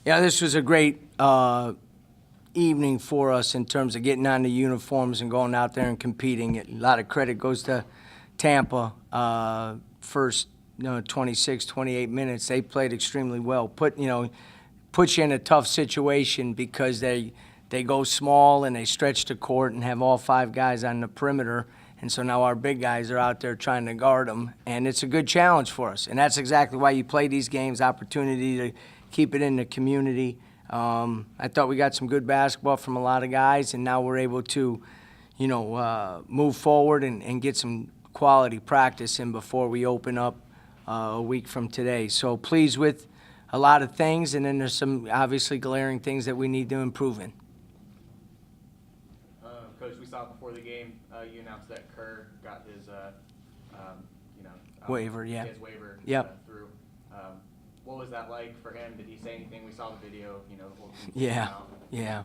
Yeah, this was a great evening for us in terms of getting on the uniforms and going out there and competing. A lot of credit goes to Tampa. First 26, 28 minutes, they played extremely well. Put you in a tough situation because they go small and they stretch the court and have all five guys on the perimeter. And so now our big guys are out there trying to guard them. And it's a good challenge for us. And that's exactly why you play these games, opportunity to keep it in the community. I thought we got some good basketball from a lot of guys, and now we're able to, move forward and get some quality practice in before we open up a week from today. So pleased with a lot of things, and then there's some obviously glaring things that we need to improve in. Coach, we saw before the game you announced that Kerr got his, waiver, yeah. His waiver through. What was that like for him? Did he say anything? We saw the video, the whole Yeah.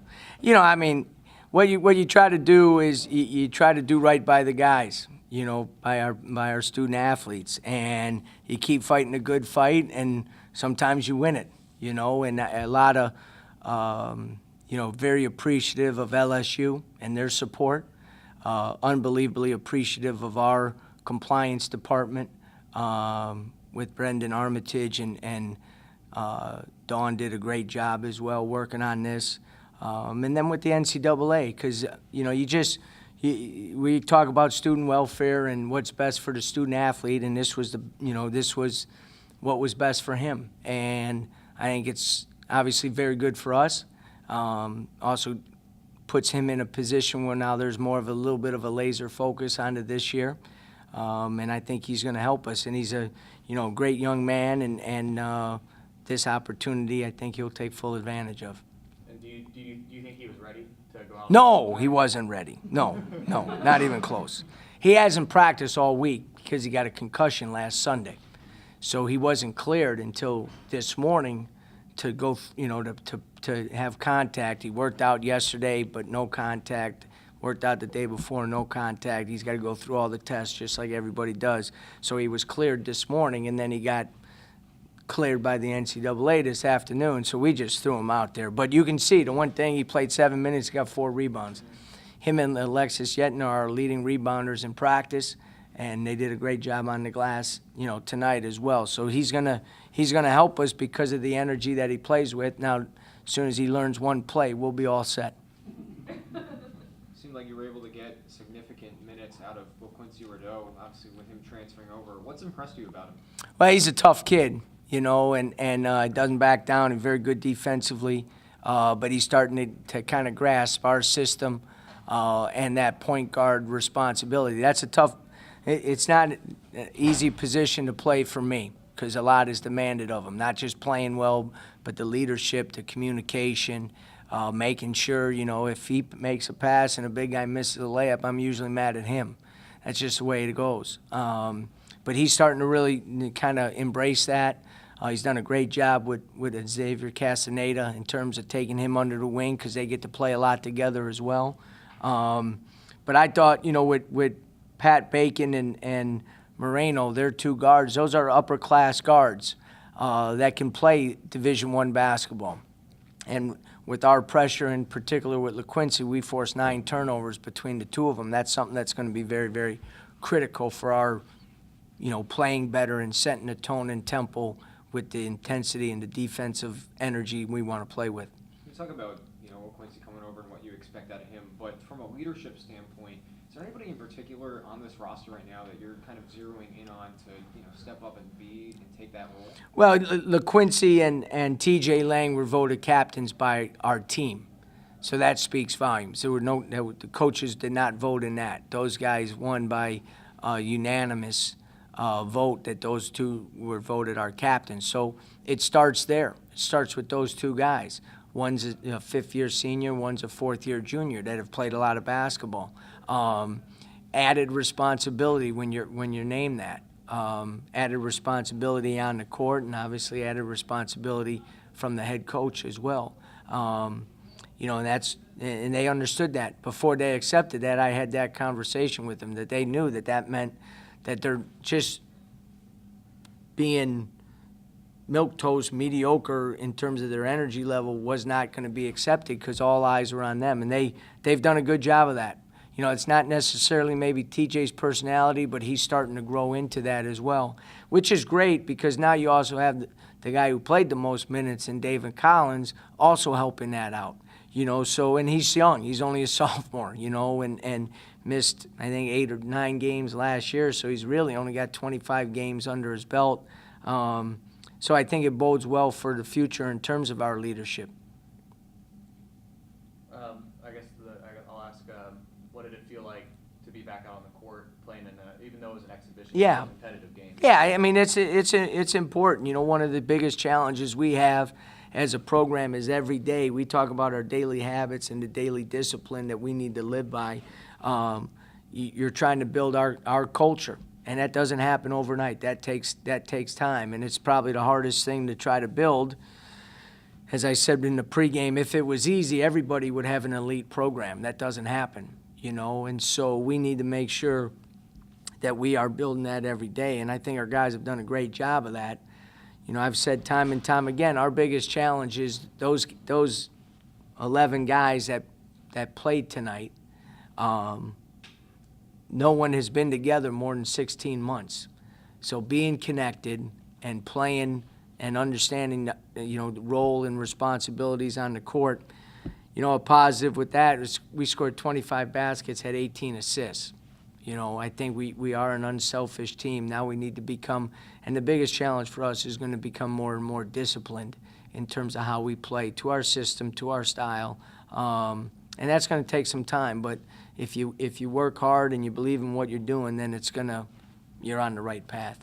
What you try to do is you try to do right by the guys, by our student athletes, and you keep fighting a good fight, and sometimes you win it, and a lot of, very appreciative of LSU and their support, unbelievably appreciative of our compliance department, with Brendan Armitage, and Dawn did a great job as well working on this. And then with the NCAA, because, we talk about student welfare and what's best for the student athlete, and this was what was best for him. And I think it's obviously very good for us. Also puts him in a position where now there's more of a little bit of a laser focus onto this year. And I think he's going to help us. And he's a, great young man, and this opportunity I think he'll take full advantage of. And do you think he was ready to go out? No, he wasn't ready. No, not even close. He hasn't practiced all week because he got a concussion last Sunday. So he wasn't cleared until this morning to go, to have contact. He worked out yesterday, but no contact. Worked out the day before, no contact. He's got to go through all the tests just like everybody does. So he was cleared this morning, and then he got cleared by the NCAA this afternoon, so we just threw him out there. But you can see, the one thing, he played 7 minutes, he got 4 rebounds. Him and Alexis Yetna are our leading rebounders in practice, and they did a great job on the glass, tonight as well. So he's gonna help us because of the energy that he plays with. Now, as soon as he learns one play, we'll be all set. Seemed like you were able to get significant minutes out of Quincy Rideau, obviously with him transferring over. What's impressed you about him? Well, he's a tough kid, and doesn't back down, and very good defensively. But he's starting to kind of grasp our system and that point guard responsibility. That's a tough. It's not an easy position to play for me because a lot is demanded of him. Not just playing well, but the leadership, the communication. Making sure, if he makes a pass and a big guy misses a layup, I'm usually mad at him. That's just the way it goes. But he's starting to really kind of embrace that. He's done a great job with Xavier Castaneda in terms of taking him under the wing because they get to play a lot together as well. But I thought, with Pat Bacon and Moreno, they're two guards. Those are upper-class guards that can play Division I basketball. And with our pressure, in particular with LaQuincy, we forced 9 turnovers between the two of them. That's something that's going to be very, very critical for our, playing better and setting the tone and tempo with the intensity and the defensive energy we want to play with. You talk about, LaQuincy coming over and what you expect out of him, but from a leadership standpoint, is there anybody in particular on this roster right now that you're kind of zeroing in on to, step up and be and take that role? Well, LaQuincy and TJ Lang were voted captains by our team, so that speaks volumes. The coaches did not vote in that. Those guys won by unanimous vote that those two were voted our captains. So it starts there. It starts with those two guys. One's a fifth-year senior, one's a fourth-year junior that have played a lot of basketball. Added responsibility when you're named that. Added responsibility on the court, and obviously added responsibility from the head coach as well. And they understood that. Before they accepted that, I had that conversation with them, that they knew that meant that they're just being milquetoast, mediocre in terms of their energy level was not going to be accepted because all eyes were on them, and they've done a good job of that. You know, it's not necessarily maybe TJ's personality, but he's starting to grow into that as well, which is great because now you also have the guy who played the most minutes in David Collins also helping that out. You know, so, and he's young. He's only a sophomore, you know, and missed, I think, 8 or 9 games last year, so he's really only got 25 games under his belt. So I think it bodes well for the future in terms of our leadership. I'll ask, what did it feel like to be back out on the court playing even though it was an exhibition, Yeah. competitive game? Yeah, I mean, it's important. You know, one of the biggest challenges we have as a program is every day we talk about our daily habits and the daily discipline that we need to live by. You're trying to build our culture, and that doesn't happen overnight. That takes time, and it's probably the hardest thing to try to build. As I said in the pregame, if it was easy, everybody would have an elite program. That doesn't happen, you know, and so we need to make sure that we are building that every day, and I think our guys have done a great job of that. You know, I've said time and time again, our biggest challenge is those 11 guys that played tonight. No one has been together more than 16 months. So being connected and playing and understanding, you know, the role and responsibilities on the court, you know, a positive with that is we scored 25 baskets, had 18 assists. You know, I think we are an unselfish team. Now we need to become, and the biggest challenge for us is going to become more and more disciplined in terms of how we play, to our system, to our style. And that's going to take some time, but if you work hard and you believe in what you're doing, then you're on the right path.